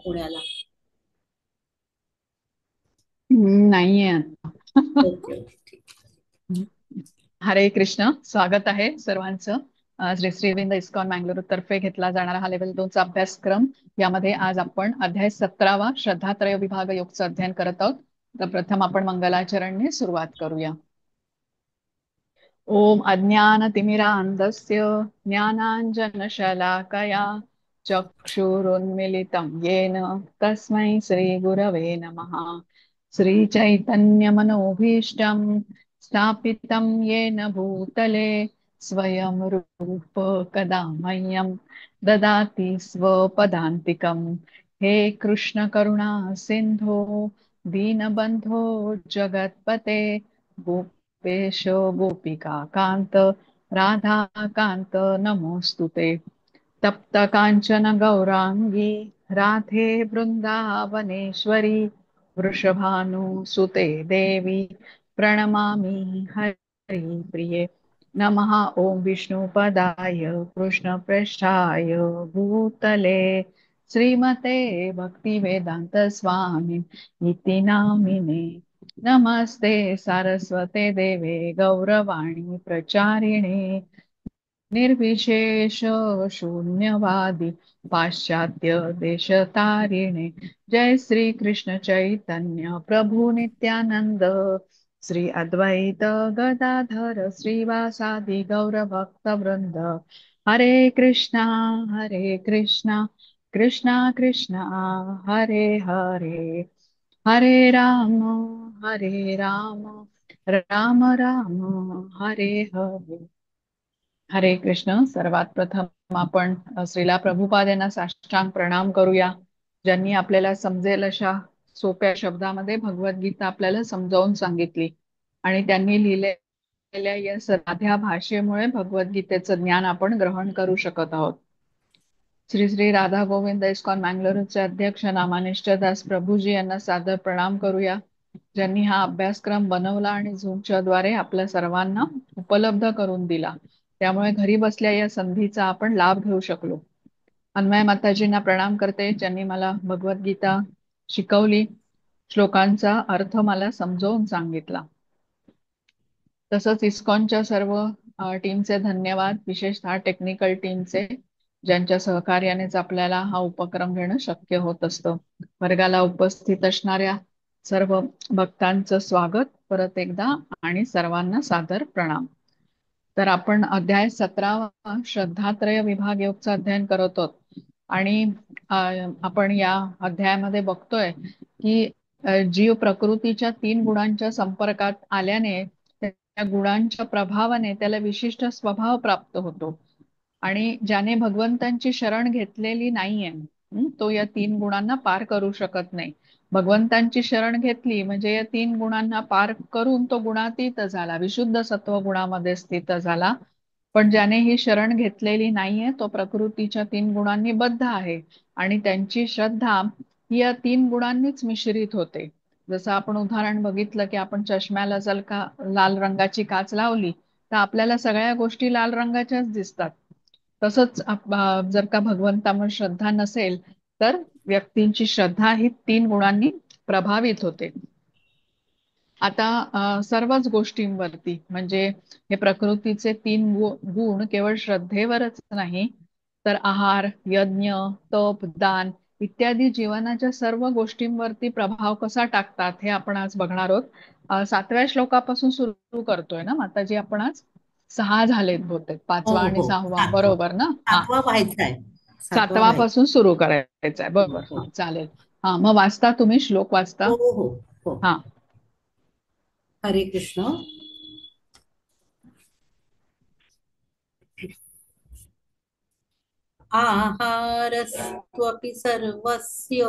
पुण्याला? नाहीये आता. ओके ओके ठीक. हरे कृष्ण, स्वागत आहे सर्वांचं. श्री श्रीविंद इस्कॉन मँगलोर तर्फे घेतला जाणारा हा लेवल 2 चा अभ्यासक्रम. यामध्ये आज आपण अध्याय 17वा श्रद्धात्रय विभाग योगचं अध्ययन करत आहोत. तर प्रथम आपण मंगलाचरणने सुरुवात करूया. ओम अज्ञानतिमिरान्धस्य ज्ञानाञ्जनशलाकया चक्षुरुन्मिलितं येन तस्मै श्रीगुरवे नमः। श्रीचैतन्यमनोभीष्टं स्थापितं येन भूतले स्वयं रूप कदा मह्यं ददाति स्वपदान्तिकं। हे कृष्ण करुणा सिन्धो दीनबन्धो जगत्पते गोपेश गोपिका कांत राधा कांत नमोस्तुते। तप्त कांचन गौरांगी राधे वृंदावनेश्वरी वृषभानुसुते देवी प्रणमामि हरिप्रिये। नमः ओं विष्णुपदाय कृष्णप्रेष्ठाय भूतले श्रीमते भक्तिवेदांत स्वामी इति नामिने। नमस्ते सारस्वते देवे गौरवाणी प्रचारिणे निर्विशेष शून्यवादी पाश्चात्य देशतारिणे। जय श्री कृष्ण चैतन्य प्रभु नित्यानंद श्री अद्वैत गदाधर श्रीवासादि गौर भक्त वृंद। हरे कृष्णा कृष्णा कृष्णा हरे हरे, हरे राम राम राम हरे हरे। हरे कृष्ण। सर्वात प्रथम आपण श्रीला प्रभुपाद यांना साष्टांग प्रणाम करूया, ज्यांनी आपल्याला समजेल अशा सोप्या शब्दामध्ये भगवद्गीता आपल्याला समजावून सांगितली आणि त्यांनी लिहिलेल्या या साध्या भाषेमुळे भगवद्गीतेचं ज्ञान आपण ग्रहण करू शकत आहोत। श्री श्री राधा गोविंद इस्कॉन मँगलोरचे अध्यक्ष नामानिष्ठ दास प्रभूजी यांना सादर प्रणाम करूया, ज्यांनी हा अभ्यासक्रम बनवला आणि झूमच्या द्वारे आपल्या सर्वांना उपलब्ध करून दिला, त्यामुळे घरी बसल्या या संधीचा आपण लाभ घेऊ शकलो। अन्वय माताजींना प्रणाम करते, ज्यांनी मला भगवद्गीता शिकवली, श्लोकांचा अर्थ मला समजावून सांगितला। तसंच इस्कॉनच्या सर्व टीमचे धन्यवाद, विशेषतः टेक्निकल टीमचे, ज्यांच्या सहकार्यानेच आपल्याला हा उपक्रम घेणं शक्य होत असतं। वर्गाला उपस्थित असणाऱ्या सर्व भक्तांचं स्वागत परत एकदा आणि सर्वांना सादर प्रणाम। तर आपण अध्याय 17वा श्रद्धात्रय विभाग योगचं अध्ययन करत आहोत आणि आपण या अध्यायामध्ये बघतोय की जीव प्रकृतीच्या 3 गुणांच्या संपर्कात आल्याने त्या गुणांच्या प्रभावाने त्याला विशिष्ट स्वभाव प्राप्त होतो आणि ज्याने भगवंतांची शरण घेतलेली नाहीये, तो या 3 गुणांना पार करू शकत नाही। भगवंतांची शरण घेतली म्हणजे या 3 गुणांना पार करून तो गुणातीत झाला, विशुद्ध सत्व गुणामध्ये स्थित झाला। पण ज्याने ही शरण घेतलेली नाहीये तो प्रकृतीच्या 3 गुणांनी बद्ध आहे आणि त्यांची श्रद्धा ही या 3 गुणांनीच मिश्रित होते। जसं आपण उदाहरण बघितलं की आपण चष्म्याला जर का लाल रंगाची काच लावली तर आपल्याला सगळ्या गोष्टी लाल रंगाच्याच दिसतात। तसंच जर का भगवंतावर श्रद्धा नसेल तर व्यक्तींची श्रद्धा ही 3 गुणांनी प्रभावित होते। आता सर्वच गोष्टींवरती म्हणजे हे प्रकृतीचे 3 गुण केवळ श्रद्धेवरच नाही तर आहार, यज्ञ, तप, दान इत्यादी जीवनाच्या सर्व गोष्टींवरती प्रभाव कसा टाकतात हे आपण आज बघणार आहोत। 7व्या श्लोकापासून सुरू करतोय ना माताजी आपण आज? 6 झालेत बहुतेक, हो 5वा आणि हो, 6वा सातवा. बरोबर ना? हा, सातवा व्हायचा आहे. सातवा 7वा व्हायचा. पासून सुरू करायचं आहे हो बरोबर। हो हा चालेल। हा मग वाचता तुम्ही, श्लोक वाचता। हो हो हो. हा। हरे कृष्ण. आहारस्त्वपि सर्वस्य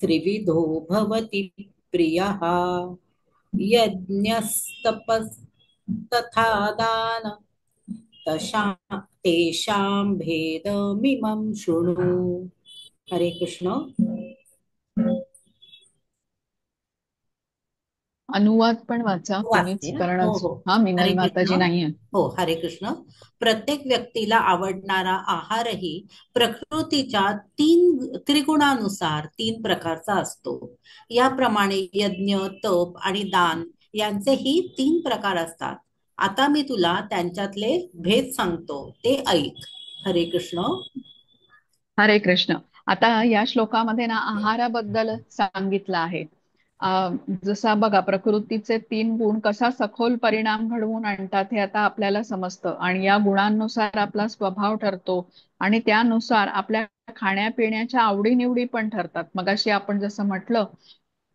त्रिविधो भवति प्रियः। यज्ञस्तपस्तथा दान तेषां भेदमिमं शृणु। हरे कृष्ण. अनुवाद पण वाचा वाचते तुम्हीच, हा. कारण हो हो. हा मिनल हरे कृष्ण. माताजी नाहीये. हो, हरे कृष्ण. प्रत्येक व्यक्तीला आवडणारा आहारही प्रकृतीच्या तीन त्रिगुणानुसार तीन प्रकारचा असतो. याप्रमाणे यज्ञ, तप आणि दान यांचेही तीन प्रकार असतात. आता मी तुला त्यांच्यातले भेद सांगतो, ते ऐक. हरे कृष्ण. हरे कृष्ण. आता या श्लोकामध्ये ना आहाराबद्दल सांगितलं आहे. जसा बघा प्रकृतीचे तीन गुण कसा सखोल परिणाम घडवून आणतात हे आता आपल्याला समजतं, आणि या गुणांनुसार आपला स्वभाव ठरतो, आणि त्यानुसार आपल्या खाण्यापिण्याच्या आवडीनिवडी पण ठरतात. मगाशी आपण जसं म्हटलं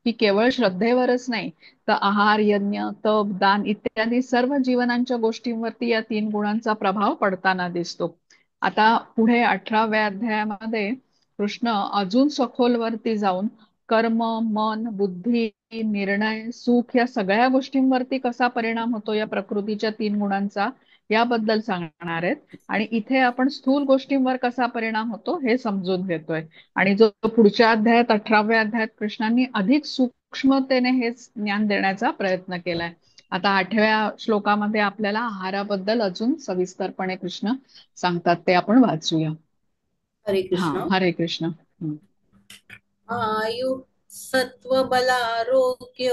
की केवळ श्रद्धेवरच नाही, तर आहार, यज्ञ, तप, दान इत्यादी सर्व जीवनाच्या गोष्टींवरती या तीन गुणांचा प्रभाव पडताना दिसतो. आता पुढे 18व्या अध्यायामध्ये कृष्ण अजून सखोलवरती जाऊन कर्म, मन, बुद्धी, निर्णय, सुख या सगळ्या गोष्टींवरती कसा परिणाम होतो या प्रकृतीच्या तीन गुणांचा, याबद्दल सांगणार आहेत. आणि इथे आपण स्थूल गोष्टींवर कसा परिणाम होतो हे समजून घेतोय. आणि जो पुढच्या अध्यायात 18व्या अध्यायात कृष्णांनी अधिक सूक्ष्मतेने हेच ज्ञान देण्याचा प्रयत्न केलाय. आता 8व्या श्लोकामध्ये आपल्याला आहाराबद्दल अजून सविस्तरपणे कृष्ण सांगतात, ते आपण वाचूया. हरे हा, कृष्ण. हरे कृष्ण. आयु सत्त्वबलारोग्य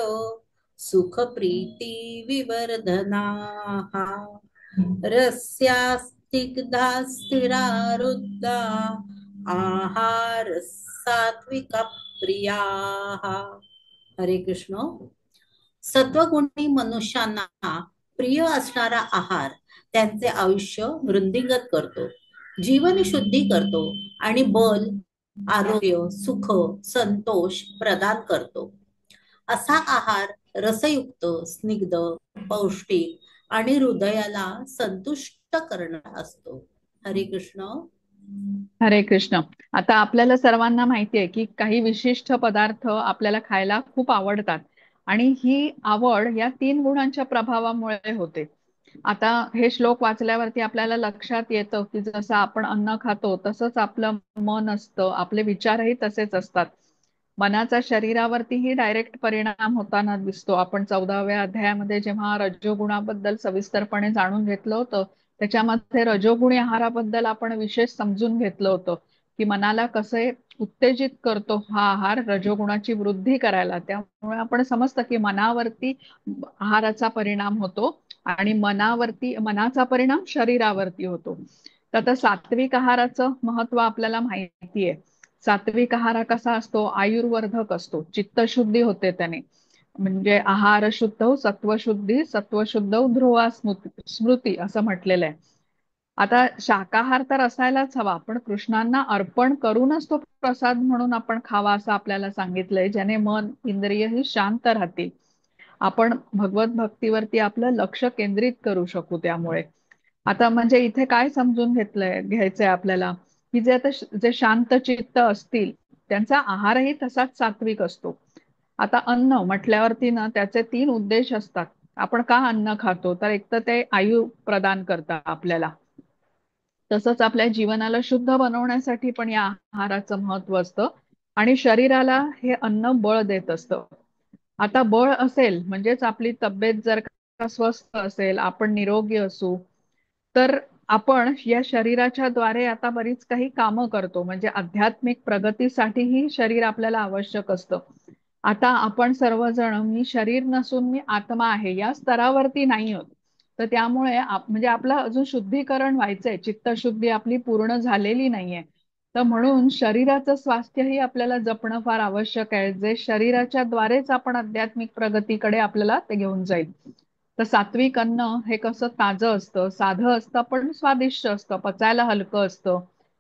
सुखप्रीति विवर्धनाः रस्यास्तिग्धा स्थिरारुद्धा आहार सात्विक प्रियाः. हरे कृष्ण. सत्वगुणी मनुष्यांना प्रिय असणारा आहार त्यांचे आयुष्य वृद्धिंगत करतो, जीवन शुद्धी करतो आणि बल, आरोग्य, सुख, संतोष प्रदान करतो. असा आहार रसयुक्त, स्निग्ध, पौष्टिक आणि हृदयाला संतुष्ट करणारा असतो. हरे कृष्ण. हरे कृष्ण. आता आपल्याला सर्वांना माहितीये की काही विशिष्ट पदार्थ आपल्याला खायला खूप आवडतात, आणि ही आवड या तीन गुणांच्या प्रभावामुळे होते. आता हे श्लोक वाचल्यावरती आपल्याला लक्षात येतं की जसं आपण अन्न खातो तसंच आपलं मन असतं, आपले विचारही तसेच असतात. मनाचा शरीरावरतीही डायरेक्ट परिणाम होताना दिसतो. आपण 14व्या अध्यायामध्ये जेव्हा रजोगुणाबद्दल सविस्तरपणे जाणून घेतलं होतं, त्याच्यामध्ये रजोगुणी आहाराबद्दल आपण विशेष समजून घेतलं होतं की मनाला कसे उत्तेजित करतो हा आहार रजोगुणाची वृद्धी करायला. त्यामुळे आपण समजतं की मनावरती आहाराचा परिणाम होतो, आणि मनाचा परिणाम शरीरावरती होतो. तर आता सात्विक आहाराचं महत्व आपल्याला माहिती आहे. सात्विक आहार कसा असतो? आयुर्वर्धक असतो, चित्तशुद्धी होते त्याने. म्हणजे आहार शुद्ध सत्वशुद्धी, सत्वशुद्ध ध्रुवा स्मृती असं म्हटलेलं आहे. आता शाकाहार तर असायलाच हवा, पण कृष्णांना अर्पण करूनच तो प्रसाद म्हणून आपण खावा असं आपल्याला सांगितलंय, ज्याने मन, इंद्रिय ही शांत राहतील. आपण भगवत भक्तीवरती आपलं लक्ष केंद्रित करू शकू त्यामुळे. आता म्हणजे इथे काय समजून घ्यायचंय आपल्याला, की जे शांत चित्त असतील त्यांचा आहारही तसाच सात्विक असतो. आता अन्न म्हटल्यावरती ना त्याचे तीन उद्देश असतात. आपण का अन्न खातो? तर एक तर ते आयु प्रदान करतात आपल्याला, तसंच आपल्या जीवनाला शुद्ध बनवण्यासाठी पण या आहाराचं महत्व असतं, आणि शरीराला हे अन्न बळ देत असतं. आता बळ असेल म्हणजेच आपली तब्येत जर का स्वस्थ असेल, आपण निरोगी असू, तर आपण या शरीराच्या द्वारे आता बरीच काही कामं करतो. म्हणजे आध्यात्मिक प्रगतीसाठीही शरीर आपल्याला आवश्यक असतं. आता आपण सर्वजण मी शरीर नसून मी आत्मा आहे या स्तरावरती नाही आहोत. तर त्यामुळे म्हणजे आपलं अजून शुद्धीकरण व्हायचंय, चित्तशुद्धी आपली पूर्ण झालेली नाहीये. तर म्हणून शरीराचं स्वास्थ्यही आपल्याला जपणं फार आवश्यक आहे, जे शरीराच्या द्वारेच आपण आध्यात्मिक प्रगतीकडे आपल्याला ते घेऊन जाईल. तर सात्विक अन्न हे कसं ताजं असतं, साधं असतं, पण स्वादिष्ट असतं, पचायला हलकं असतं,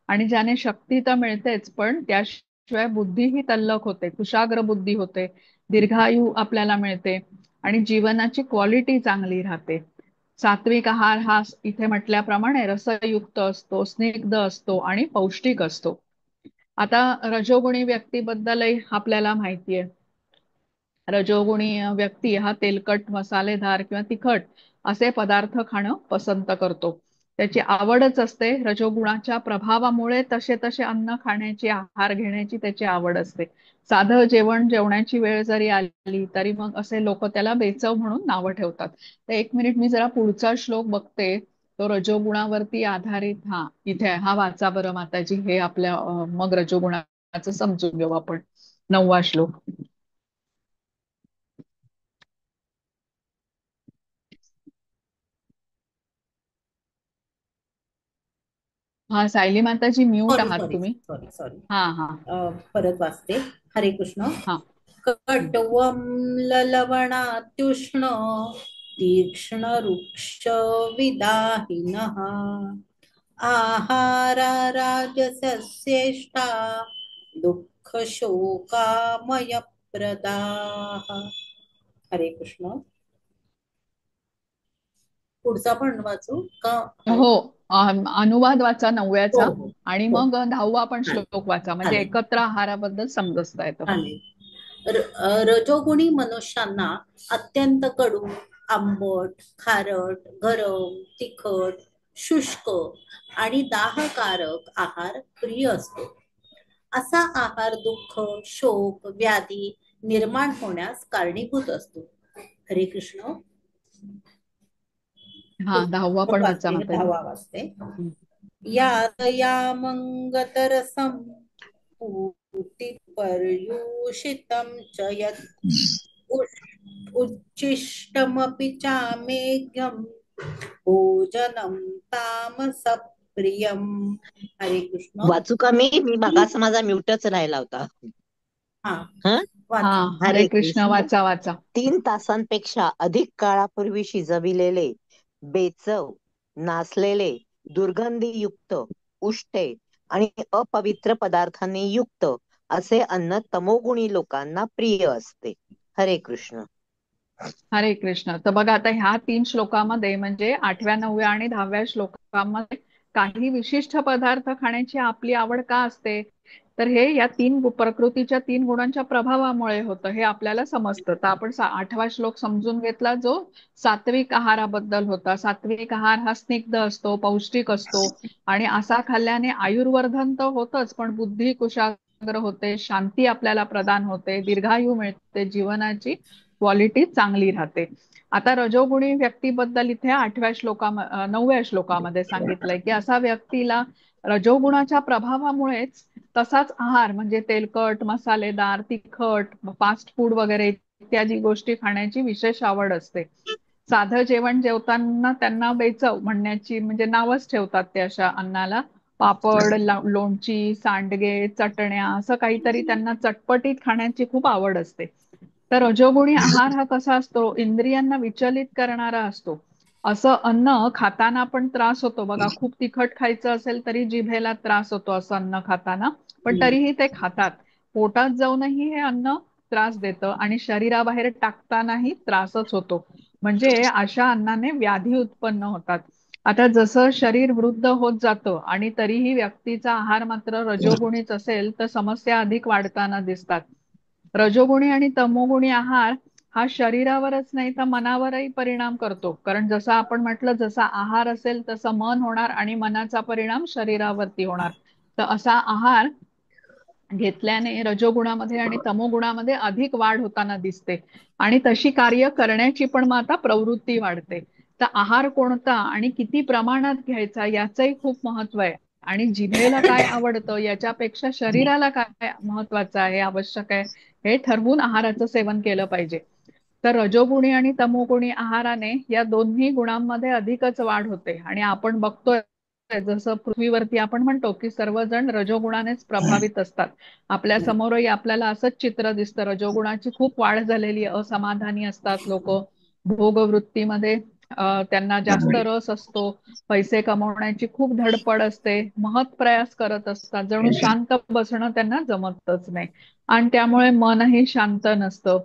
आणि ज्याने शक्ती तर मिळतेच, पण त्याशिवाय बुद्धीही तल्लख होते, कुशाग्र बुद्धी होते, दीर्घायू आपल्याला मिळते, आणि जीवनाची क्वालिटी चांगली राहते. सात्विक आहार हा इथे म्हटल्याप्रमाणे रसयुक्त असतो, स्निग्ध असतो आणि पौष्टिक असतो. आता रजोगुणी व्यक्तीबद्दलही आपल्याला माहितीये. रजोगुणी व्यक्ती हा तेलकट, मसालेदार किंवा तिखट असे पदार्थ खाणं पसंत करतो. त्याची आवडच असते. रजोगुणाच्या प्रभावामुळे तसे तसे अन्न खाण्याची, आहार घेण्याची त्याची आवड असते. साधं जेवण जेवण्याची वेळ जरी आली तरी मग असे लोक त्याला बेचव म्हणून नावं ठेवतात. तर एक मिनिट, मी जरा पुढचा श्लोक बघते. तो रजोगुणावरती आधारित, हा इथे आहे. हा वाचा बरं माताजी, हे आपल्या मग रजोगुणाचं समजून घेऊ आपण. 9वा श्लोक. हा, सायली माताजी म्यूट सॉरी आहात सॉरी तुम्ही. Sorry sorry. हा हा परत वाचते. हरे कृष्ण. हा. कट्वं ललवणात्युष्ण तीक्ष्ण रुक्ष विदाहिनः आहारा राजसस्येष्टा दुःख शोकामय प्रदाः. हरे कृष्ण. पुढचा पण वाचू का? हो, अनुवाद वाचा हो 9व्याचा. हो आणि हो. मग 10वा पण चालेल श्लोक वाचा, म्हणजे चालेल एकत्र आहाराबद्दल समजता येतं. चालेल. रजोगुणी मनुष्यांना अत्यंत कडू, आंबट, खारट, गरम, तिखट, शुष्क आणि दाहकारक आहार प्रिय असतो. असा आहार दुःख, शोक, व्याधी निर्माण होण्यास कारणीभूत असतो. हरे कृष्ण. हा, 10वा पण वाचा वाचते, माताजी. 10वा वाचते. यातयामंगतरसं पूतिपर्यूषितं च यत् उच्छिष्टमपि चामेघ्यं भोजनं तामसप्रियम्. हरे कृष्ण. वाचू का मी मागास माझा म्यूटच राहिला होता. हा हं? हा, वाचा. हरे हरे कृष्ण, कृष्ण. वाचा वाचा. 3 तासांपेक्षा अधिक काळापूर्वी शिजविलेले, बेचव, नासलेले, दुर्गंधीयुक्त, उष्टे आणि अपवित्र पदार्थांनी युक्त असे अन्न तमोगुणी लोकांना प्रिय असते. हरे कृष्ण. हरे कृष्ण. तर बघा, आता ह्या 3 श्लोकामध्ये म्हणजे 8व्या, 9व्या आणि 10व्या श्लोकामध्ये काही विशिष्ट पदार्थ खाण्याची आपली आवड का असते, तर हे या प्रकृतीच्या 3 गुणांच्या प्रभावामुळे होतं, हे आपल्याला समजतं. तर आपण 8वा श्लोक समजून घेतला, जो सात्विक आहाराबद्दल होता. सात्विक आहार हा स्निग्ध असतो, पौष्टिक असतो आणि असा खाल्ल्याने आयुर्वर्धन तर होतच, पण बुद्धी कुशाग्र होते, शांती आपल्याला प्रदान होते, दीर्घायू मिळते, जीवनाची क्वालिटी चांगली राहते. आता रजोगुणी व्यक्तीबद्दल इथे 9व्या श्लोकामध्ये सांगितलंय की असा व्यक्तीला रजोगुणाच्या प्रभावामुळेच तसाच आहार म्हणजे तेलकट, मसालेदार, तिखट, फास्ट फूड वगैरे इत्यादी गोष्टी खाण्याची विशेष आवड असते. साधं जेवण जेवताना त्यांना बेचव म्हणण्याची म्हणजे नावच ठेवतात ते अशा अन्नाला. पापड, लोणची, सांडगे, चटण्या असं काहीतरी त्यांना चटपटीत खाण्याची खूप आवड असते. तर रजोगुणी आहार हा कसा असतो, इंद्रियांना विचलित करणारा असतो. असं अन्न खाताना पण त्रास होतो बघा. खूप तिखट खायचं असेल तरी जिभेला त्रास होतो असं अन्न खाताना, पण तरीही ते खातात. पोटात जाऊनही हे अन्न त्रास देतं आणि शरीराबाहेर टाकतानाही त्रासच होतो. म्हणजे अशा अन्नाने व्याधी उत्पन्न होतात. आता जसं शरीर वृद्ध होत जातं आणि तरीही व्यक्तीचा आहार मात्र रजोगुणीच असेल तर समस्या अधिक वाढताना दिसतात. रजोगुणी आणि तमोगुणी आहार हा शरीरावरच नाही तर मनावरही परिणाम करतो. कारण जसं आपण म्हटलं, जसा आहार असेल तसं मन होणार आणि मनाचा परिणाम शरीरावरती होणार. तर असा आहार घेतल्याने रजोगुणामध्ये आणि तमोगुणामध्ये अधिक वाढ होताना दिसते आणि तशी कार्य करण्याची पण मग आता प्रवृत्ती वाढते. तर आहार कोणता आणि किती प्रमाणात घ्यायचा याचंही खूप महत्व आहे. आणि जिभेला काय आवडतं याच्यापेक्षा शरीराला काय महत्वाचं आहे, आवश्यक आहे, हे ठरवून आहाराचं सेवन केलं पाहिजे. तर रजोगुणी आणि तमोगुणी आहाराने या दोन्ही गुणांमध्ये अधिकच वाढ होते. आणि आपण बघतोय जसं पृथ्वीवरती आपण म्हणतो की सर्वजण रजोगुणानेच प्रभावित असतात. आपल्या समोरही आपल्याला असंच चित्र दिसतं. रजोगुणाची खूप वाढ झालेली, असमाधानी असतात लोक, भोगवृत्तीमध्ये त्यांना जास्त रस असतो, पैसे कमवण्याची खूप धडपड असते, महत् प्रयास करत असतात, जणू शांत बसणं त्यांना जमतच नाही आणि त्यामुळे मनही शांत नसतं.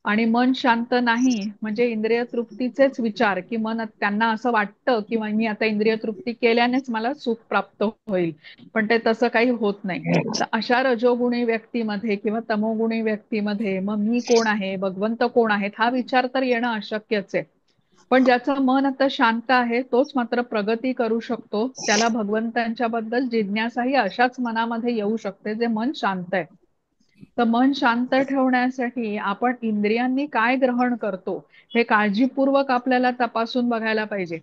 आणि मन शांत नाही म्हणजे इंद्रिय तृप्तीचेच विचार, की मन त्यांना असं वाटतं की मी आता इंद्रिय तृप्ती केल्यानेच मला सुख प्राप्त होईल, पण ते तसं काही होत नाही. तर अशा रजोगुणी व्यक्तीमध्ये किंवा तमोगुणी व्यक्तीमध्ये मग मी कोण आहे, भगवंत कोण आहेत, हा विचार तर येणं अशक्यच आहे. पण ज्याचं मन आता शांत आहे तोच मात्र प्रगती करू शकतो. त्याला भगवंतांच्या बद्दल जिज्ञासाही अशाच मनामध्ये येऊ शकते जे मन शांत आहे. तर मन शांत ठेवण्यासाठी आपण इंद्रियांनी काय ग्रहण करतो हे काळजीपूर्वक आपल्याला तपासून बघायला पाहिजे.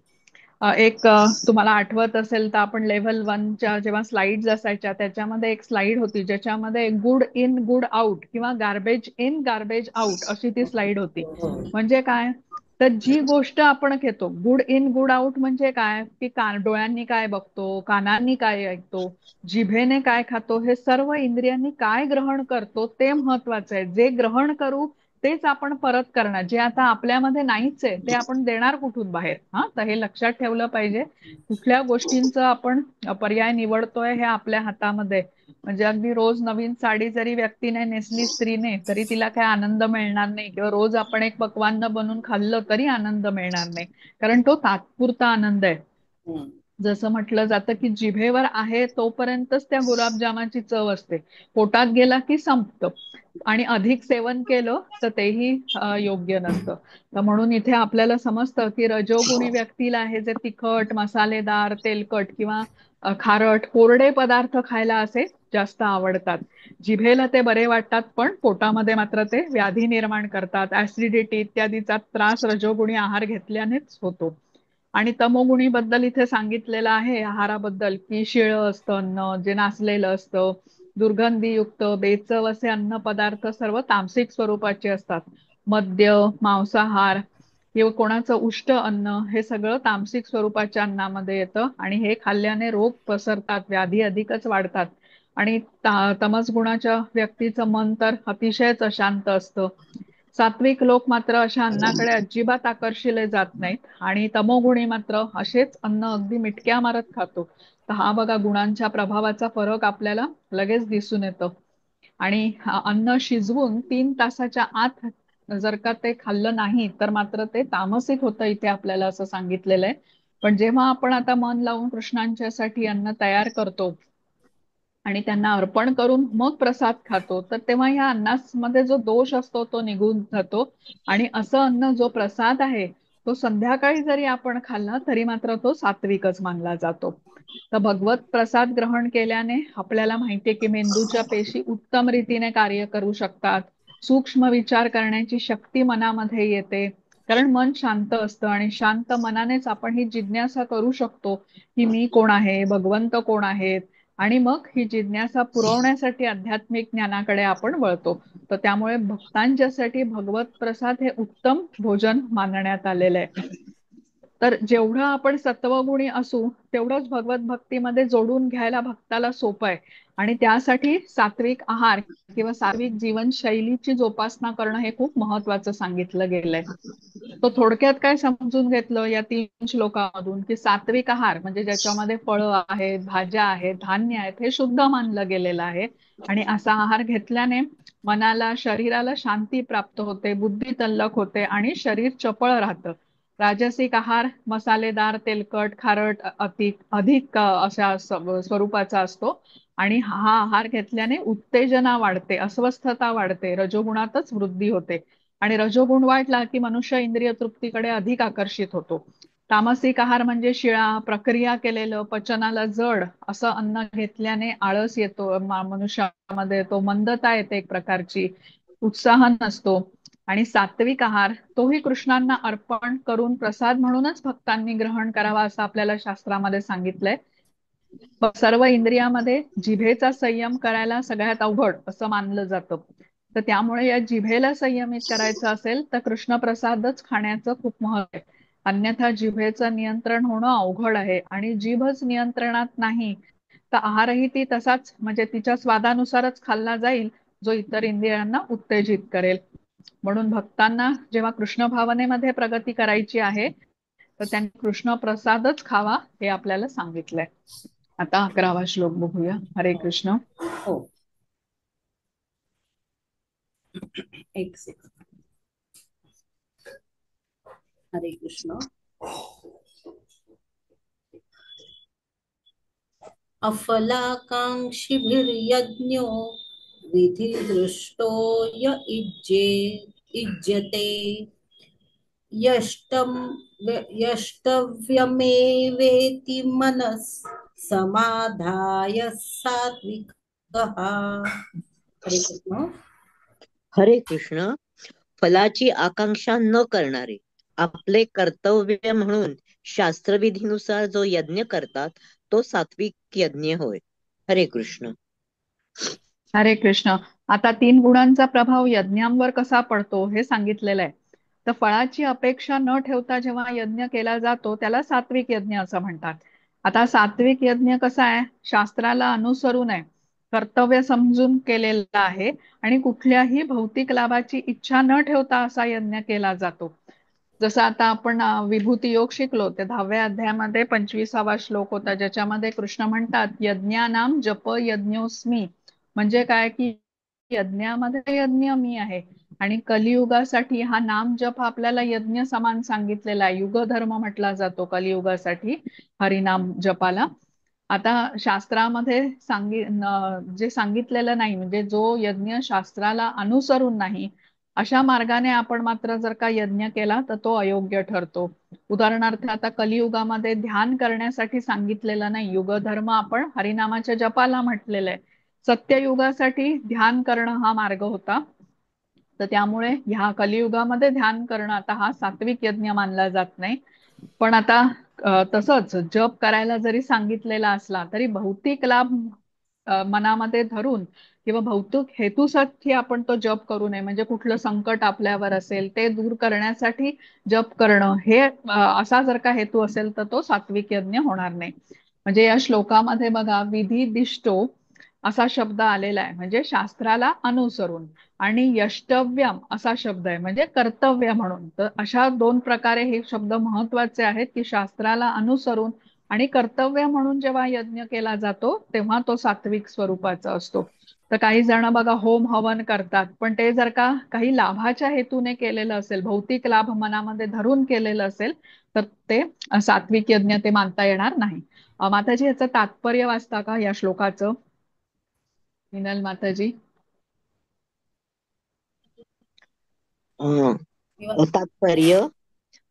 तुम्हाला आठवत असेल तर आपण लेव्हल 1च्या जेव्हा स्लाइड्स असायच्या त्याच्यामध्ये एक स्लाइड होती ज्याच्यामध्ये गुड इन गुड आउट किंवा गार्बेज इन गार्बेज आउट अशी ती स्लाइड होती. म्हणजे काय, तर जी गोष्ट आपण घेतो गुड इन गुड आउट म्हणजे काय की डोळ्यांनी काय बघतो, कानांनी काय ऐकतो, जिभेने काय खातो, हे सर्व इंद्रियांनी काय ग्रहण करतो ते महत्वाचं आहे. जे ग्रहण करू तेच आपण परत करणार. जे आता आपल्यामध्ये नाहीच आहे ते आपण देणार कुठून बाहेर. हा, तर हे लक्षात ठेवलं पाहिजे. कुठल्या गोष्टींचं आपण पर्याय निवडतोय हे आपल्या हातामध्ये. म्हणजे अगदी रोज नवीन साडी जरी व्यक्तीने नेसली स्त्रीने तरी तिला काही आनंद मिळणार नाही, किंवा रोज आपण एक पक्वान्न बनवून खाल्लं तरी आनंद मिळणार नाही, कारण तो तात्पुरता आनंद आहे. जसं म्हटलं जातं की जिभेवर आहे तोपर्यंतच त्या गुलाबजामाची चव असते, पोटात गेला की संपतं, आणि अधिक सेवन केलं तर तेही योग्य नसतं. तर म्हणून इथे आपल्याला समजतं की रजोगुणी व्यक्तीला हे जे तिखट, मसालेदार, तेलकट किंवा खारट, कोरडे पदार्थ खायला असे जास्त आवडतात. जिभेला ते बरे वाटतात पण पोटामध्ये मात्र ते व्याधी निर्माण करतात. ऍसिडिटी इत्यादीचा त्रास रजोगुणी आहार घेतल्यानेच होतो. आणि तमोगुणी बद्दल इथे सांगितलेलं आहे आहाराबद्दल की शिळं असतं अन्न, जे नासलेलं असतं, दुर्गंधीयुक्त, बेचव असे अन्न पदार्थ सर्व तामसिक स्वरूपाचे असतात. मद्य, मांसाहार किंवा कोणाचं उष्ट अन्न हे सगळं तामसिक स्वरूपाच्या अन्नामध्ये येतं, आणि हे खाल्ल्याने रोग पसरतात, व्याधी अधिकच वाढतात. आणि तमस गुणाच्या व्यक्तीचं मन तर अतिशयच अशांत असतं. सात्विक लोक मात्र अशा अन्नाकडे अजिबात आकर्षिले जात नाहीत, आणि तमोगुणी मात्र असेच अन्न अगदी मिटक्या मारत खातो. तर हा बघा गुणांच्या प्रभावाचा फरक आपल्याला लगेच दिसून येतो. आणि अन्न शिजवून 3 तासाच्या आत जर का ते खाल्लं नाही तर मात्र ते तामसिक होतं, इथे आपल्याला असं सांगितलेलं आहे. पण जेव्हा आपण आता मन लावून कृष्णांच्यासाठी अन्न तयार करतो आणि त्यांना अर्पण करून मग प्रसाद खातो, तर तेव्हा ह्या अन्नामध्ये जो दोष असतो तो निघून जातो. आणि असं अन्न जो प्रसाद आहे तो संध्याकाळी जरी आपण खाल्ला तरी मात्र तो सात्विकच मानला जातो. तर भगवत प्रसाद ग्रहण केल्याने आपल्याला माहितीये की मेंदूच्या पेशी उत्तम रीतीने कार्य करू शकतात, सूक्ष्म विचार करण्याची शक्ती मनामध्ये येते, कारण मन शांत असतं, आणि शांत मनानेच आपण ही जिज्ञासा करू शकतो की मी कोण आहे, भगवंत कोण आहेत, आणि मग ही जिज्ञासा पुरवण्यासाठी आध्यात्मिक ज्ञानाकडे आपण वळतो. तर त्यामुळे भक्तांच्यासाठी भगवत प्रसाद हे उत्तम भोजन मानण्यात आलेलं आहे. तर जेवढं आपण सत्वगुणी असू तेवढंच भगवत भक्तीमध्ये जोडून घ्यायला भक्ताला सोपं आहे. आणि त्यासाठी सात्विक आहार किंवा सात्विक जीवनशैलीची जोपासना करणं हे खूप महत्वाचं सांगितलं गेलंय. तो थोडक्यात काय समजून घेतलं या 3 श्लोकामधून की सात्विक आहार म्हणजे ज्याच्यामध्ये फळं आहेत, भाज्या आहेत, धान्य आहेत, हे शुद्ध मानलं गेलेलं आहे. आणि असा आहार घेतल्याने मनाला, शरीराला शांती प्राप्त होते, बुद्धी तल्लख होते आणि शरीर चपळ राहतं. राजसिक आहार मसालेदार, तेलकट, खारट, अधिक अशा स्वरूपाचा असतो. आणि हा आहार घेतल्याने उत्तेजना वाढते, अस्वस्थता वाढते, रजोगुणातच वृद्धी होते. आणि रजोगुण वाढला की मनुष्य इंद्रिय तृप्तीकडे अधिक आकर्षित होतो. तामसिक आहार म्हणजे शिळा, प्रक्रिया केलेलं, पचनाला जड असं अन्न घेतल्याने आळस येतो, मनुष्यामध्ये येतो, मंदता येते, एक प्रकारची उत्साह नसतो. आणि सात्विक आहार तोही कृष्णांना अर्पण करून प्रसाद म्हणूनच भक्तांनी ग्रहण करावा असं आपल्याला शास्त्रामध्ये सांगितलंय. सर्व इंद्रियामध्ये जिभेचा संयम करायला सगळ्यात अवघड असं मानलं जातं. तर त्यामुळे या जिभेला संयमित करायचं असेल तर कृष्ण प्रसादच खाण्याचं खूप महत्व आहे. अन्यथा जिभेचं नियंत्रण होणं अवघड आहे, आणि जीभच नियंत्रणात नाही तर आहारही ती तसाच म्हणजे तिच्या स्वादानुसारच खाल्ला जाईल, जो इतर इंद्रियांना उत्तेजित करेल. म्हणून भक्तांना जेव्हा कृष्ण भावनेमध्ये प्रगती करायची आहे तर त्यांनी कृष्ण प्रसादच खावा हे आपल्याला सांगितलंय. आता 11वा श्लोक बघूया. हरे कृष्ण. हो, एक सेकंड. हरे कृष्ण. अफलाकांक्षिभिर्यज्ञो विधिदृष्टो य इज्यते यष्टम यष्टव्यमेवेति मनस समाधाय सात्विकः. हरे कृष्ण. हरे कृष्ण. फलाची आकांक्षा न करणारे, आपले कर्तव्य म्हणून शास्त्रविधीनुसार जो यज्ञ करतात तो सात्विक यज्ञ होय. हरे कृष्ण. हरे कृष्ण. आता 3 गुणांचा प्रभाव यज्ञांवर कसा पडतो हे सांगितलेलं आहे. तर फळाची अपेक्षा न ठेवता जेव्हा यज्ञ केला जातो त्याला सात्विक यज्ञ असं म्हणतात. आता सात्विक यज्ञ कसा आहे? शास्त्राला अनुसरून आहे, कर्तव्य समजून केलेला आहे आणि कुठल्याही भौतिक लाभाची इच्छा न ठेवता असा यज्ञ केला जातो. जसं आता आपण विभूती योग शिकलो, ते 10व्या अध्यायामध्ये 25वा श्लोक होता, ज्याच्यामध्ये कृष्ण म्हणतात यज्ञानाम जप यज्ञोस्मी. म्हणजे काय की यज्ञामध्ये यज्ञ मी आहे आणि कलियुगासाठी हा नाम जप आपल्याला यज्ञ समान सांगितलेला आहे. युग धर्म म्हटला जातो कलियुगासाठी हरिनाम जपाला. आता शास्त्रामध्ये जे सांगितलेलं नाही, म्हणजे जो यज्ञ शास्त्राला अनुसरून नाही अशा मार्गाने आपण मात्र जर का यज्ञ केला तर तो अयोग्य ठरतो. उदाहरणार्थ आता कलियुगामध्ये ध्यान करण्यासाठी सांगितलेलं नाही, युगधर्म आपण हरिनामाच्या जपाला म्हटलेलं आहे. सत्ययुगासाठी ध्यान करणं हा मार्ग होता. तर त्यामुळे ह्या कलियुगामध्ये ध्यान करणं आता हा सात्विक यज्ञ मानला जात नाही. पण आता तसंच जप करायला जरी सांगितलेला असला तरी भौतिक लाभ मनामध्ये धरून किंवा भौतिक हेतूसाठी आपण तो जप करू नये. म्हणजे कुठलं संकट आपल्यावर असेल ते दूर करण्यासाठी जप करणं हे असा जर का हेतू असेल तर तो सात्विक यज्ञ होणार नाही. म्हणजे या श्लोकामध्ये बघा विधी दिष्टो असा शब्द आलेला आहे, म्हणजे शास्त्राला अनुसरून, आणि यष्टव्यम असा शब्द आहे म्हणजे कर्तव्य म्हणून. तर अशा 2 प्रकारे हे शब्द महत्वाचे आहेत की शास्त्राला अनुसरून आणि कर्तव्य म्हणून जेव्हा यज्ञ केला जातो तेव्हा तो सात्विक स्वरूपाचा असतो. तर काही जण बघा होम हवन करतात, पण ते जर का काही लाभाच्या हेतूने केलेलं असेल, भौतिक लाभ मनामध्ये धरून केलेलं असेल तर ते सात्विक यज्ञ ते मानता येणार नाही. माताजी याचं तात्पर्य वाचता का या श्लोकाचं? मिनल माताजी. तात्पर्य: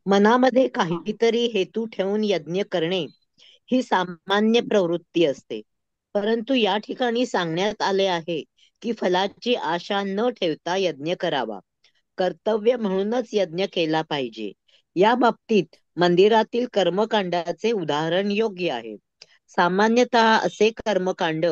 मनामध्ये काहीतरी हेतू ठेवून यज्ञ करणे ही सामान्य प्रवृत्ती असते, परंतु या ठिकाणी सांगण्यात आले आहे की फलाची आशा न ठेवता यज्ञ करावा, कर्तव्य म्हणूनच यज्ञ केला पाहिजे. या बाबतीत मंदिरातील कर्मकांडाचे उदाहरण योग्य आहे. सामान्यतः असे कर्मकांड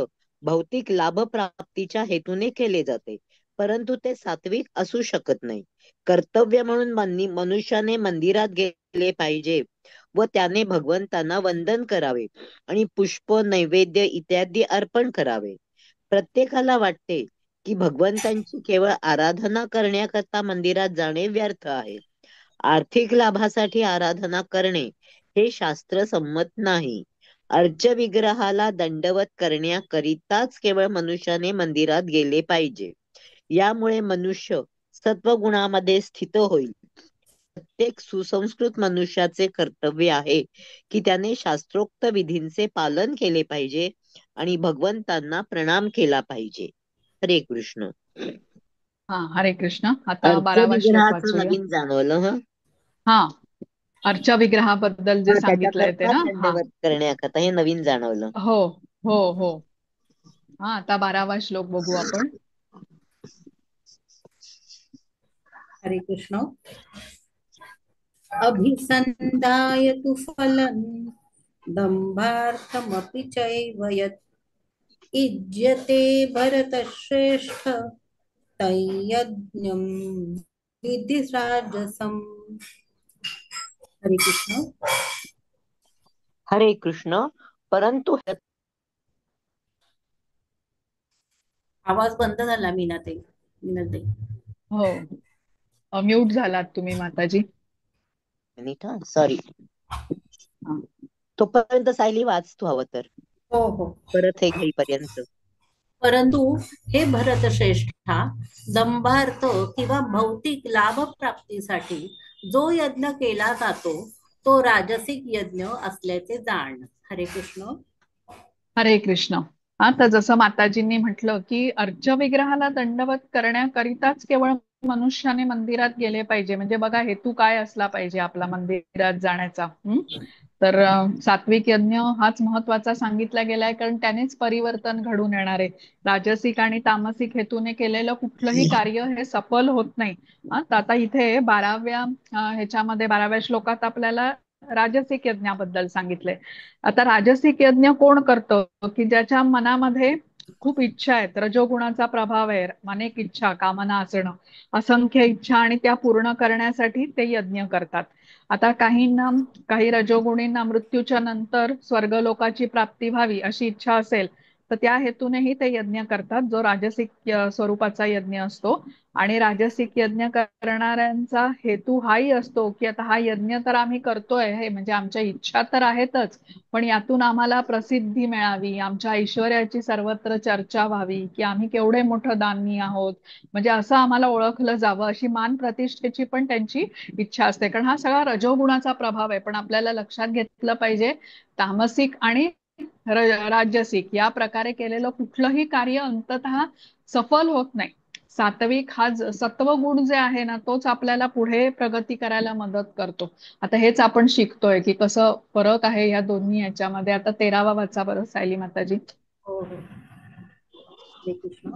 भौतिक लाभ प्राप्तीच्या हेतूने केले जाते, परंतु ते सात्विक असू शकत नाही. कर्तव्य म्हणून मनुष्याने मंदिरात गेले पाहिजे व त्याने भगवंतांना वंदन करावे आणि पुष्प नैवेद्य इत्यादी अर्पण करावे. प्रत्येकाला वाटते की भगवंतांची केवळ आराधना करण्याकरता मंदिरात जाणे व्यर्थ आहे. आर्थिक लाभासाठी आराधना करणे हे शास्त्र संमत नाही. अर्च विग्रहाला दंडवत करण्याकरिताच केवळ मनुष्याने मंदिरात गेले पाहिजे. यामुळे मनुष्य सत्वगुणामध्ये स्थित होईल. प्रत्येक सुसंस्कृत मनुष्याचे कर्तव्य आहे की त्याने शास्त्रोक्त विधींचे पालन केले पाहिजे आणि भगवंतांना प्रणाम केला पाहिजे. हरे कृष्ण. हा, हरे कृष्ण. आता अर्च 12वा श्लोक विग्रहाचं वाचूया. नवीन जाणवलं. हा, अर्चा विग्रहाबद्दल जे सांगितलंय ते त्याच्याकरता ना. हा, दंडवत करण्याकरता हे नवीन जाणवलं. हो हो हो. हा, आता 12वा श्लोक बघू आपण. हरे कृष्ण. अभिसंधाय तु फलं दंभार्थमपि चैव यत् इज्यते भरतश्रेष्ठ तयज्ञं विधि राजसम्. हरे कृष्ण. हरे कृष्ण. परंतु आवाज बंद झाला मीनाताई. मीनाताई. हो, म्यूट झालात तुम्ही माताजी. सॉरी. हा. तोपर्यंत सायली वाच तू हवं तर, हो हो. परत हे घेईपर्यंत. परंतु हे भरतश्रेष्ठा, दंभार्थ किंवा भौतिक लाभ प्राप्तीसाठी जो यज्ञ केला जातो तो राजसिक यज्ञ असल्याचे जाण. हरे कृष्ण. हरे कृष्ण. आता जसं माताजींनी म्हटलं की अर्च विग्रहाला दंडवत करण्याकरिताच केवळ मनुष्याने मंदिरात गेले पाहिजे. म्हणजे बघा हेतू काय असला पाहिजे आपला मंदिरात जाण्याचा. तर सात्विक यज्ञ हाच महत्वाचा सांगितला गेलाय, कारण त्यानेच परिवर्तन घडून येणार आहे. राजसिक आणि तामसिक हेतूने केलेलं कुठलंही कार्य हे सफल होत नाही. तर आता इथे 12व्या ह्याच्यामध्ये 12व्या श्लोकात आपल्याला राजसिक यज्ञाबद्दल सांगितलंय. आता राजसिक यज्ञ कोण करतं, की ज्याच्या मनामध्ये खूप इच्छा आहेत, रजोगुणाचा प्रभाव आहे, अनेक इच्छा कामना असणं, असंख्य इच्छा, आणि त्या पूर्ण करण्यासाठी ते यज्ञ करतात. आता काही रजोगुणींना मृत्यूच्या नंतर स्वर्गलोकाची प्राप्ती व्हावी अशी इच्छा असेल, तर त्या हेतूनेही ते यज्ञ करतात, जो राजसिक स्वरूपाचा यज्ञ असतो. आणि राजसिक यज्ञ करणाऱ्यांचा हेतू हाही असतो, की आता हा यज्ञ तर आम्ही करतोय, हे म्हणजे आमच्या इच्छा तर आहेतच, पण यातून आम्हाला प्रसिद्धी मिळावी, आमच्या ऐश्वर्याची सर्वत्र चर्चा व्हावी, की आम्ही केवढे मोठं दानी आहोत, म्हणजे असं आम्हाला ओळखलं जावं, अशी मान प्रतिष्ठेची पण त्यांची इच्छा असते. कारण हा सगळा रजोगुणाचा प्रभाव आहे. पण आपल्याला लक्षात घेतलं पाहिजे, तामसिक आणि राजसिक या प्रकारे केलेलं कुठलंही कार्य अंततः सफल होत नाही. सात्विक हा सत्व गुण जे आहे ना, तोच आपल्याला पुढे प्रगती करायला मदत करतो. आता हेच आपण शिकतोय की कसं फरक आहे या दोन्ही याच्यामध्ये. आता 13वा वाचा बरं सायली माताजी. हो हो. हरे कृष्ण.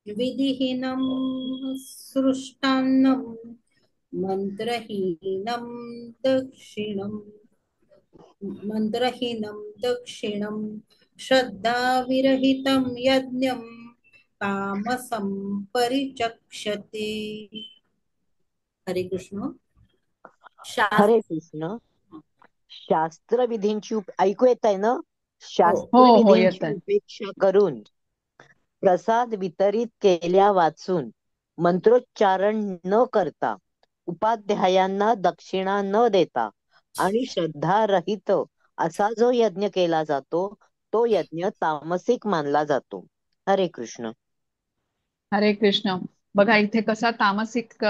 विधिहीनं सृष्टान्नं मंत्रहीनं दक्षिणं मंत्रहीनं श्रद्धाविरहितं यज्ञं तामसं परिचक्षते. हरे कृष्ण. हरे शास्त्र. कृष्ण. शास्त्रविधींची ऐकू येत आहे ना? हो हो हो, येत शास्त्रविधींची आहे. उपेक्षा करून प्रसाद वितरित केल्या वाचून मंत्रोच्चारण न करता, उपाध्यायांना दक्षिणा न देता आणि श्रद्धारहित असा जो यज्ञ केला जातो, तो यज्ञ तामसिक मानला जातो. हरे कृष्ण. हरे कृष्ण. बघा इथे कसा तामसिक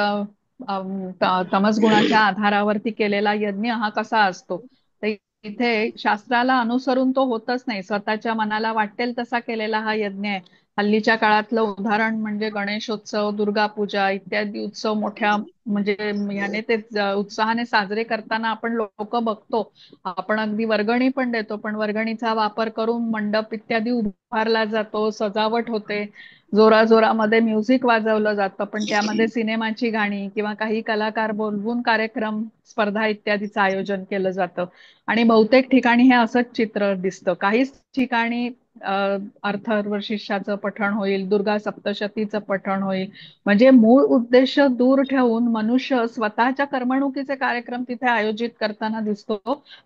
तमस गुणाच्या आधारावरती केलेला यज्ञ हा कसा असतो. तर इथे शास्त्राला अनुसरून तो होतच नाही, स्वतःच्या मनाला वाटेल तसा केलेला हा यज्ञ आहे. हल्लीच्या काळातलं उदाहरण म्हणजे गणेशोत्सव, दुर्गा पूजा इत्यादी उत्सव मोठ्या म्हणजे याने ते उत्साहाने साजरे करताना आपण लोक बघतो. आपण अगदी वर्गणी पण देतो, पण वर्गणीचा वापर करून मंडप इत्यादी उभारला जातो, सजावट होते, जोराजोरामध्ये म्युझिक वाजवलं जातं, पण त्यामध्ये सिनेमाची गाणी किंवा काही कलाकार बोलवून कार्यक्रम, स्पर्धा इत्यादीचं आयोजन केलं जातं. आणि बहुतेक ठिकाणी हे असंच चित्र दिसतं. काहीच ठिकाणी अर्थर्वशीर्षाचं पठण होईल, दुर्गा सप्तशतीचं पठण होईल, म्हणजे मूळ उद्देश दूर ठेवून मनुष्य स्वतःच्या करमणुकीचे कार्यक्रम तिथे आयोजित करताना दिसतो.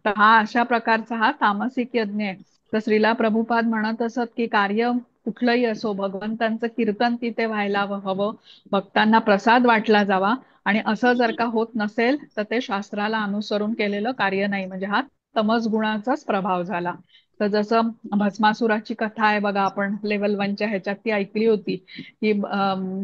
तर हा अशा प्रकारचा हा तामसिक यज्ञ आहे. तर श्रीला प्रभुपाद म्हणत असत की कार्य कुठलंही असो, भगवंतांचं कीर्तन तिथे व्हायला हवं, भक्तांना प्रसाद वाटला जावा, आणि असं जर का होत नसेल तर ते शास्त्राला अनुसरून केलेलं कार्य नाही, म्हणजे हा तमस गुणाचाच प्रभाव झाला. तर जसं भस्मासुराची कथा आहे बघा, आपण लेवल 1च्या ह्याच्यात ती ऐकली होती, की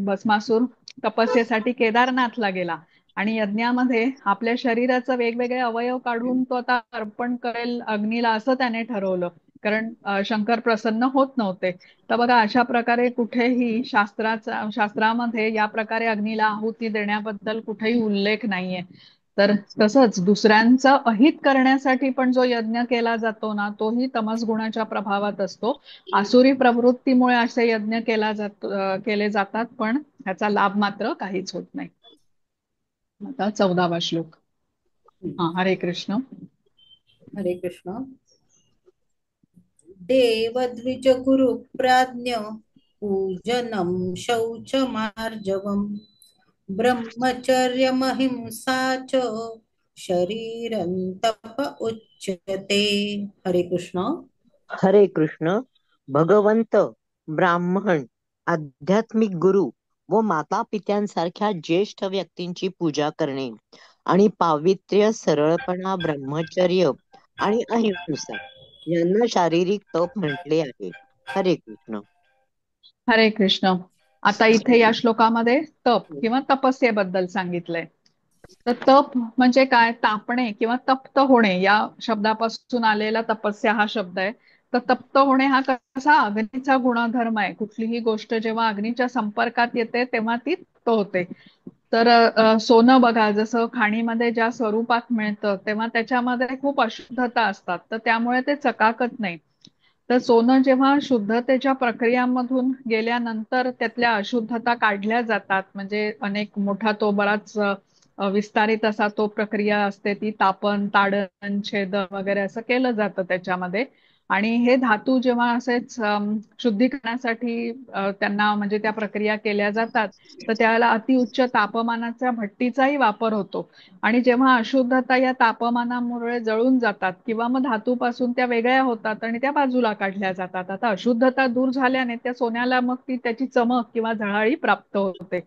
भस्मासूर तपस्येसाठी केदारनाथला गेला आणि यज्ञामध्ये आपल्या शरीराचं वेगवेगळे अवयव काढून तो आता अर्पण करेल अग्नीला, असं त्याने ठरवलं, कारण शंकर प्रसन्न होत नव्हते. तर बघा अशा प्रकारे कुठेही शास्त्रामध्ये या प्रकारे अग्नीला आहुती देण्याबद्दल कुठेही उल्लेख नाहीये. तर तसंच दुसऱ्यांचं अहित करण्यासाठी पण जो यज्ञ केला जातो ना, तोही तमस गुणाच्या प्रभावात असतो. आसुरी प्रवृत्तीमुळे असे यज्ञ केले जातात, पण ह्याचा लाभ मात्र काहीच होत नाही. आता 14वा श्लोक. हरे कृष्ण. हरे कृष्ण. देवद्विज गुरु प्राज्ञ पूजनं शौचमार्जवम् ब्रह्मचर्यमहिंसा च शरीरं तप उच्यते. हरे कृष्ण. हरे कृष्ण. भगवंत, ब्राह्मण, आध्यात्मिक गुरु व माता पित्यांसारख्या ज्येष्ठ व्यक्तींची पूजा करणे आणि पावित्र्य, सरळपणा, ब्रह्मचर्य आणि अहिंसा यांना शारीरिक तप म्हटले आहे. हरे कृष्ण. हरे कृष्ण. आता इथे या श्लोकामध्ये तप किंवा तपस्येबद्दल सांगितलंय. तर तप म्हणजे काय, तापणे किंवा तप्त होणे या शब्दापासून आलेला तपस्या हा शब्द आहे. तर तप्त होणे हा कसा अग्नीचा गुणधर्म आहे. कुठलीही गोष्ट जेव्हा अग्नीच्या संपर्कात येते तेव्हा ती तप्त होते. तर सोनं बघा, जसं खाणीमध्ये ज्या स्वरूपात मिळतं तेव्हा त्याच्यामध्ये खूप अशुद्धता असतात, तर त्यामुळे ते चकाकत नाही. तर सोनं जेव्हा शुद्धतेच्या प्रक्रियांमधून गेल्यानंतर त्यातल्या अशुद्धता काढल्या जातात, म्हणजे अनेक मोठा तो बराच विस्तारित असा तो प्रक्रिया असते, ती तापन, ताडण, छेदन वगैरे असं केलं जातं त्याच्यामध्ये. आणि हे धातू जेव्हा असेच शुद्धीकरणासाठी त्यांना म्हणजे त्या प्रक्रिया केल्या जातात, तर त्याला अतिउच्च तापमानाच्या भट्टीचाही वापर होतो. आणि जेव्हा अशुद्धता या तापमानामुळे जळून जातात किंवा मग धातूपासून त्या वेगळ्या होतात आणि त्या बाजूला काढल्या जातात. आता अशुद्धता दूर झाल्याने त्या सोन्याला मग ती त्याची चमक किंवा झळाळी प्राप्त होते.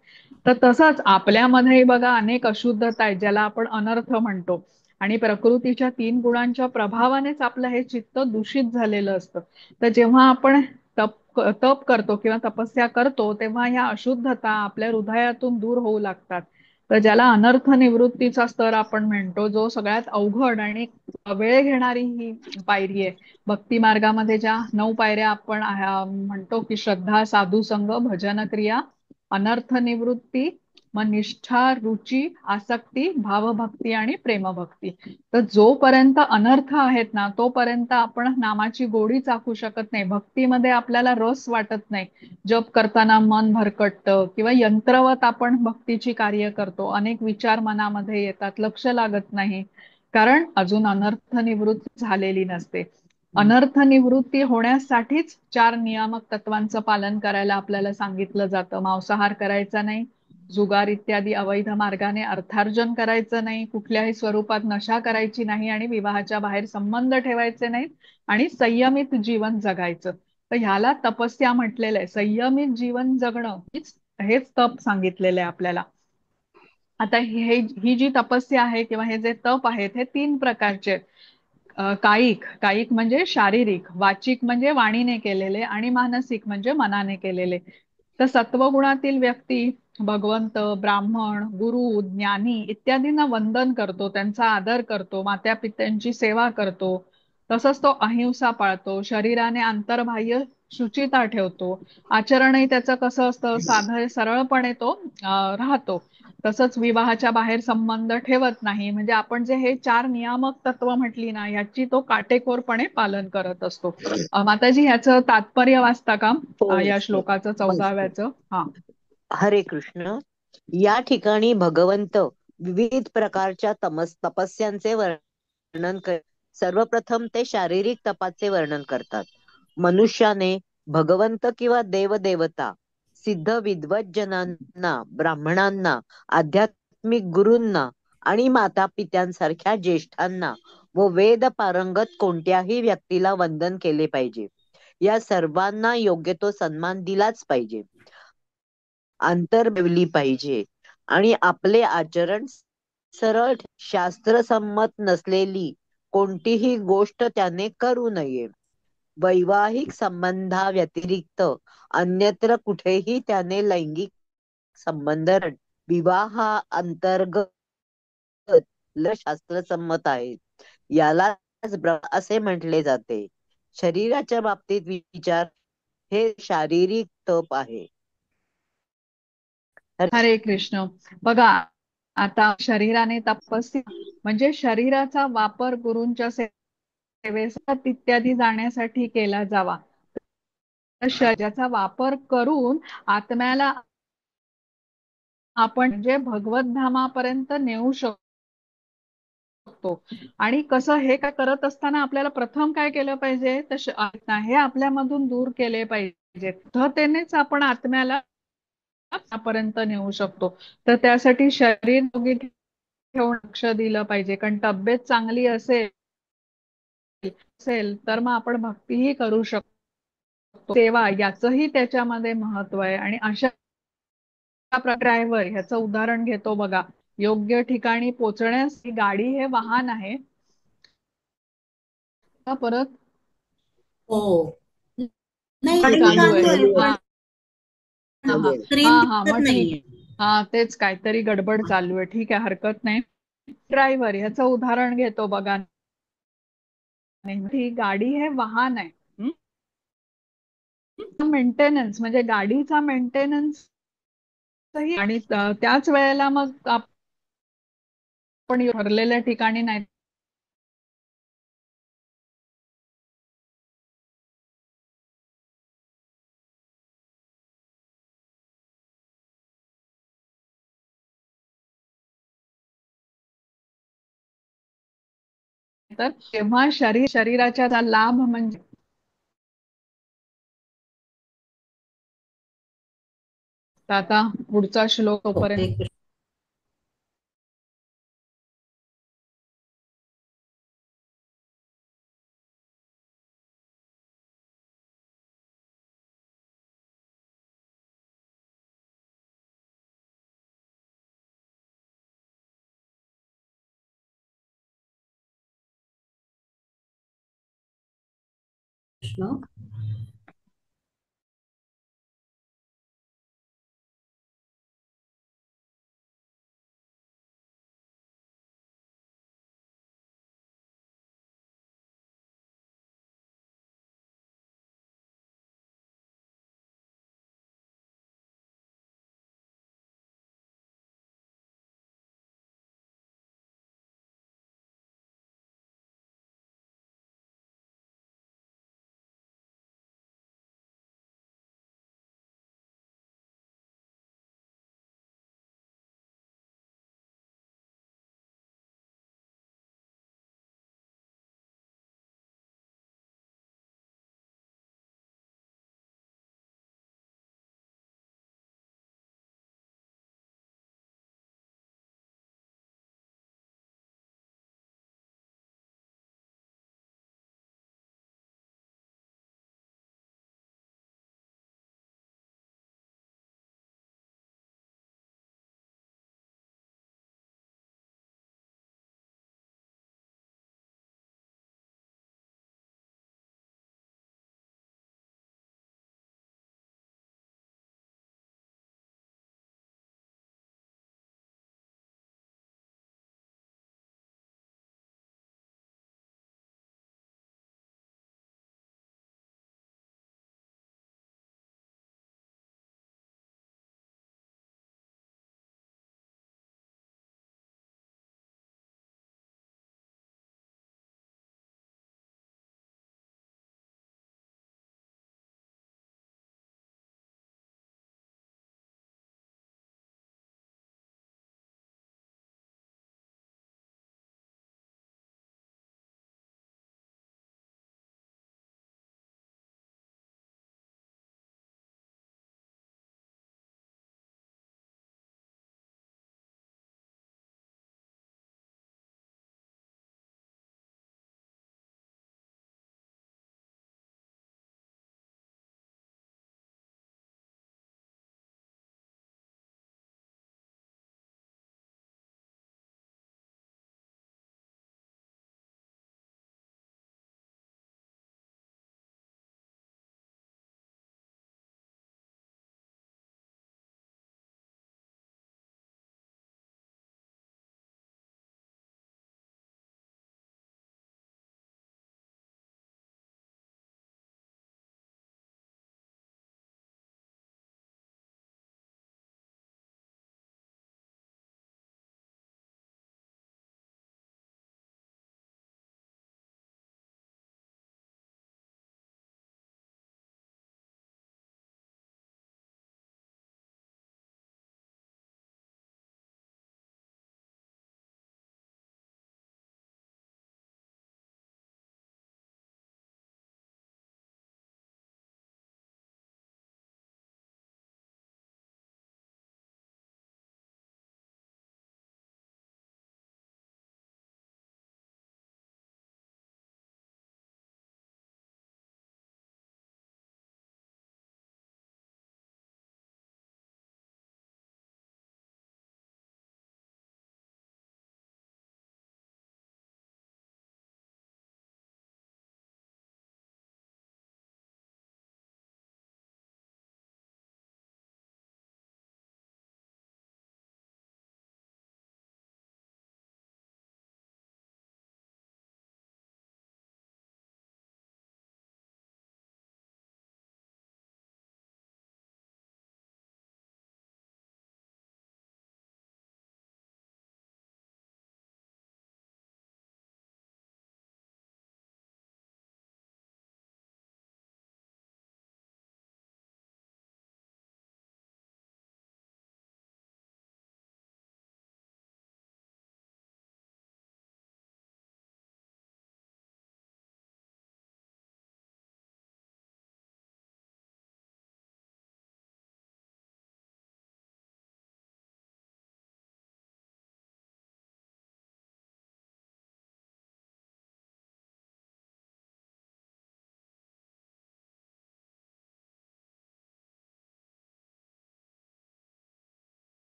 तर तसंच आपल्यामध्ये बघा अनेक अशुद्धता आहेत ज्याला आपण अनर्थ म्हणतो. आणि प्रकृतीच्या 3 गुणांच्या प्रभावानेच आपलं हे चित्त दूषित झालेलं असतं. तर जेव्हा आपण तप करतो किंवा तपस्या करतो तेव्हा ह्या अशुद्धता आपल्या हृदयातून दूर होऊ लागतात. तर ज्याला अनर्थ निवृत्तीचा स्तर आपण म्हणतो, जो सगळ्यात अवघड आणि वेळ घेणारी ही पायरी आहे. भक्ती मार्गामध्ये ज्या 9 पायऱ्या आपण म्हणतो की श्रद्धा, साधू संग, भजन क्रिया, अनर्थ निवृत्ती, मग निष्ठा, रुची, आसक्ती, भावभक्ती आणि प्रेमभक्ती. तर जोपर्यंत अनर्थ आहेत ना तोपर्यंत आपण नामाची गोडी चाखू शकत नाही. भक्तीमध्ये आपल्याला रस वाटत नाही. जप करताना मन भरकटतं किंवा यंत्रवत आपण भक्तीची कार्य करतो, अनेक विचार मनामध्ये येतात, लक्ष लागत नाही, कारण अजून अनर्थ निवृत्ती झालेली नसते. अनर्थ निवृत्ती होण्यासाठीच 4 नियामक तत्वांचं पालन करायला आपल्याला सांगितलं जातं. मांसाहार करायचा नाही, जुगार इत्यादी अवैध मार्गाने अर्थार्जन करायचं नाही, कुठल्याही स्वरूपात नशा करायची नाही आणि विवाहाच्या बाहेर संबंध ठेवायचे नाहीत आणि संयमित जीवन जगायचं. तर ह्याला तपस्या म्हटलेलं आहे. संयमित जीवन जगणं हेच तप सांगितलेलं आहे आपल्याला. आता ही जी तपस्या आहे किंवा हे जे तप आहेत हे 3 प्रकारचे आहेत. कायिक कायिक म्हणजे शारीरिक, वाचिक म्हणजे वाणीने केलेले आणि मानसिक म्हणजे मनाने केलेले. तर सत्वगुणातील व्यक्ती भगवंत, ब्राह्मण, गुरु, ज्ञानी इत्यादींना वंदन करतो, त्यांचा आदर करतो, मात्या पित्यांची सेवा करतो. तसंच तो अहिंसा पाळतो, शरीराने आंतरबाह्य शुचिता ठेवतो. आचरणही त्याचं कसं असतं, साधं सरळपणे तो राहतो. तसंच विवाहाच्या बाहेर संबंध ठेवत नाही. म्हणजे आपण जे हे 4 नियामक तत्व म्हटली ना याची तो काटेकोरपणे पालन करत असतो. माताजी ह्याचं तात्पर्य वाचता का? हो या हो श्लोकाचं वाचते. 14व्याचं. हा. हरे कृष्ण. या ठिकाणी भगवंत विविध प्रकारच्या तपस्यांचे वर्णन सर्वप्रथम ते शारीरिक तपाचे वर्णन करतात. मनुष्याने भगवंत किंवा देवदेवता, सिद्ध विद्वज्जनांना, ब्राह्मणांना, आध्यात्मिक गुरूंना आणि माता पित्यांसारख्या ज्येष्ठांना व वेद पारंगत कोणत्याही व्यक्तीला वंदन केले पाहिजे. या सर्वांना योग्य तो सन्मान दिलाच पाहिजे. अंतर मिळवली पाहिजे आणि आपले आचरण सरळ शास्त्रसंमत नसलेली कोणतीही गोष्ट त्याने करू नये. वैवाहिक संबंधाव्यतिरिक्त अन्यत्र कुठेही त्याने लैंगिक संबंध विवाहा अंतर्गत शास्त्रसंमत आहे. यालाच असे म्हटले जाते. शरीराच्या बाबतीत विचार हे शारीरिक तप आहे. हरे कृष्ण. बघा, आता शरीराने तपस्या म्हणजे शरीराचा वापर गुरूंच्या सेवेसाठी इत्यादी जाण्यासाठी केला जावा. तर शरीराचा वापर करून आत्म्याला आपण म्हणजे भगवत धामापर्यंत नेऊ शकतो. आणि कसं हे काय करत असताना आपल्याला प्रथम काय केलं पाहिजे, तर हे आपल्यामधून दूर केले पाहिजे. शुद्धतेनेच आपण आत्म्याला पर्यंत नेऊ शकतो. तर त्यासाठी शरीर निरोगी ठेवून लक्ष दिलं पाहिजे, कारण तब्येत चांगली असेल तर मग आपण भक्तीही करू शकतो. सेवा याचंही त्याच्यामध्ये महत्व आहे. आणि अशा ड्रायव्हर ह्याचं उदाहरण घेतो बघा. योग्य ठिकाणी पोहोचण्यास ही गाडी हे वाहन आहे. परत हो. नाही, गाडी रिंग चालू आहे. चालू आहे हा पण हा हा स्क्रीन हा दिसत मग ठीक. नाहीये. हा तेच काहीतरी गडबड चालू आहे. ठीक आहे, हरकत नाही. ड्रायव्हर ह्याचं उदाहरण घेतो बघा. ही गाडी हे वाहन आहे. मेंटेनन्स म्हणजे गाडीचा मेंटेनन्स आणि त्याच वेळेला मग आपण ठरलेल्या ठिकाणी नाही तर तेव्हा शरीराच्या लाभ म्हणजे आता पुढचा श्लोक हो, तोपर्यंत हरे कृष्ण. कृष्ण